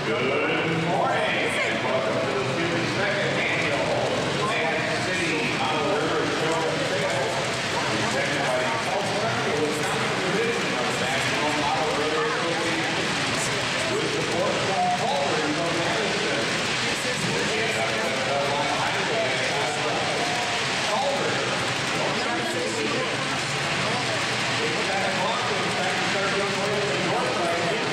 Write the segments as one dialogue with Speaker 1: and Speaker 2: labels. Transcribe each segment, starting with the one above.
Speaker 1: Good morning, and welcome to the 52nd annual Atlantic City Model River Show and Sale, presented by the California Wisconsin Division of the National Model River Association, with support from Culver's of Madison. And up at the Beltline Highway at Culver's, it's 10 o'clock, and it's time to start doing a little bit north side here.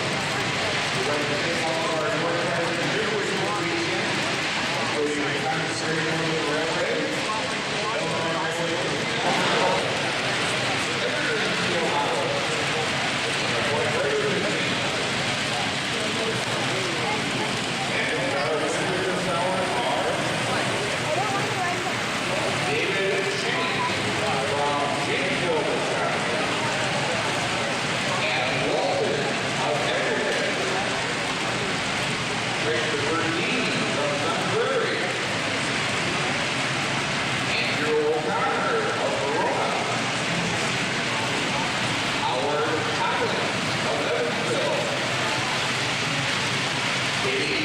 Speaker 1: We'd like to thank all of our north side contributors this weekend, including the Congress Ceremony of the Railway, Illinois Railway, Evergreen Steel Auto, our boy Brother Machine, and our visitors this hour are David Shane from Janesville, Wisconsin, and Walton of Everett, Christopher Dean from Sun Prairie, Andrew O'Connor of Verona, Howard Collins of Evansville, Katie